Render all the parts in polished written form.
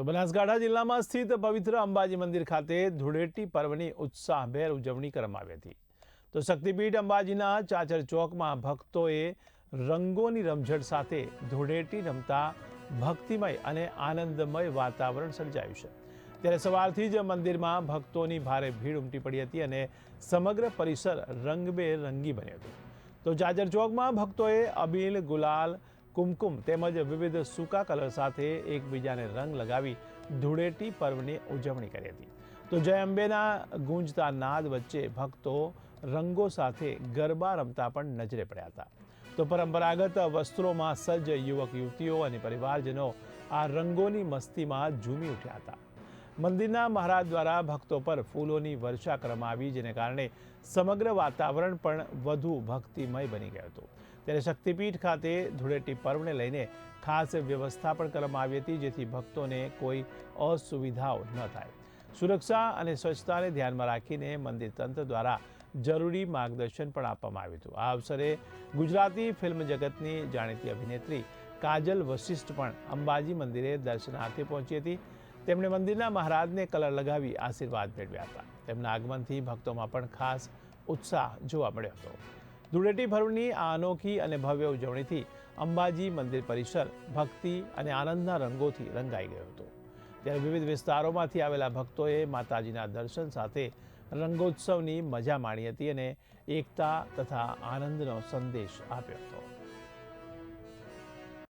તો બનાસકાંઠા જિલ્લામાં સ્થિત પવિત્ર અંબાજી મંદિર ખાતે ધૂળેટી પર્વની ઉત્સાહભેર ઉજવણી કરવામાં આવી હતી। તો શક્તિપીઠ અંબાજીના ચાચર ચોકમાં ભક્તોએ રંગોની રમઝટ સાથે ધૂળેટી રમતા ભક્તિમય અને આનંદમય વાતાવરણ સર્જાયું છે। ત્યારે સવારથી જ મંદિરમાં ભક્તોની ભારે ભીડ ઉમટી પડી હતી અને સમગ્ર પરિસર રંગબેરંગી બન્યો હતો। તો ચાચર ચોકમાં ભક્તોએ અબીલ, ગુલાલ, કુમકુમ તેમજ વિવિધ સૂકા કલર સાથે એકબીજાને રંગ લગાવી ધૂળેટી પર્વની ઉજવણી કરી હતી। તો જય અંબેના ગુંજતા નાદ વચ્ચે ભક્તો રંગો સાથે ગરબા રમતા પણ નજરે પડ્યા હતા। તો પરંપરાગત વસ્ત્રોમાં સજ્જ યુવક યુવતીઓ અને પરિવારજનો આ રંગોની મસ્તીમાં ઝૂમી ઉઠ્યા હતા। મંદિરના મહારાજ દ્વારા ભક્તો પર ફૂલોની વર્ષા કરવામાં આવી, જેને કારણે સમગ્ર વાતાવરણ પણ વધુ ભક્તિમય બની ગયું હતું। ત્યારે શક્તિપીઠ ખાતે ધૂળેટી પર્વને લઈને ખાસ વ્યવસ્થા પણ કરવામાં આવી હતી, જેથી ભક્તોને કોઈ અસુવિધાઓ ન થાય। સુરક્ષા અને સ્વચ્છતાને ધ્યાનમાં રાખીને મંદિર તંત્ર દ્વારા જરૂરી માર્ગદર્શન પણ આપવામાં આવ્યું હતું। આ અવસરે ગુજરાતી ફિલ્મ જગતની જાણીતી અભિનેત્રી કાજલ વશિષ્ઠ પણ અંબાજી મંદિરે દર્શનાર્થે પહોંચી હતી। તેમણે મંદિરના મહારાજને કલર લગાવી આશીર્વાદ મેળવ્યા હતા। તેમના આગમનથી ભક્તોમાં પણ ખાસ ઉત્સાહ જોવા મળ્યો હતો। ધૂળેટી પર્વની આ અનોખી અને ભવ્ય ઉજવણીથી અંબાજી મંદિર પરિસર ભક્તિ અને આનંદના રંગોથી રંગાઈ ગયો હતો। ત્યારે વિવિધ વિસ્તારોમાંથી આવેલા ભક્તોએ માતાજીના દર્શન સાથે રંગોત્સવની મજા માણી હતી અને એકતા તથા આનંદનો संदेश આપ્યો હતો।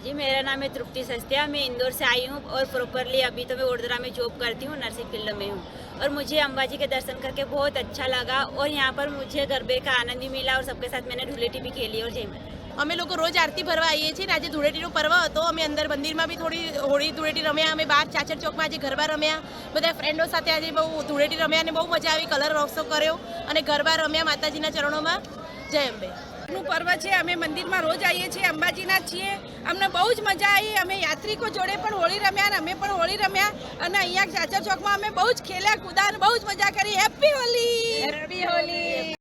जी, मेरा नाम है तृप्ति सस्तिया। मैं इंदौर से आई हूँ और प्रॉपरली अभी तो मैं वडोदरा में जॉब करती हूँ, नर्सिंग फील्ड में हूँ। और मुझे अंबाजी के दर्शन करके बहुत अच्छा लगा और यहाँ पर मुझे गरबे का आनंद भी मिला और सबके साथ मैंने धूलेटी भी खेली। और जय माता। અમે લોકો રોજ આરતી ભરવા આવીએ છીએ ને આજે ધૂળેટીનો પર્વ હતો। અમે અંદર મંદિરમાં બી થોડી હોળી ધૂળેટી રમ્યા, અમે બહાર ચાચર ચોકમાં આજે ગરબા રમ્યા, બધા ફ્રેન્ડો સાથે આજે બહુ ધૂળેટી રમ્યા અને બહુ મજા આવી, કલર રોક્સો કર્યો અને ગરબા રમ્યા માતાજીના ચરણોમાં। જય અંબે। નું પર્વ છે, અમે મંદિરમાં રોજ આવીએ છીએ, અંબાજીના છીએ। અમને બહુ જ મજા આવી। અમે યાત્રિકો જોડે પણ હોળી રમ્યા અને અમે પણ હોળી રમ્યા અને અહીંયા ચાચર ચોકમાં અમે બહુ જ ખેલ્યા કૂદ્યા અને બહુ જ મજા કરી। Happy Holi, happy Holi.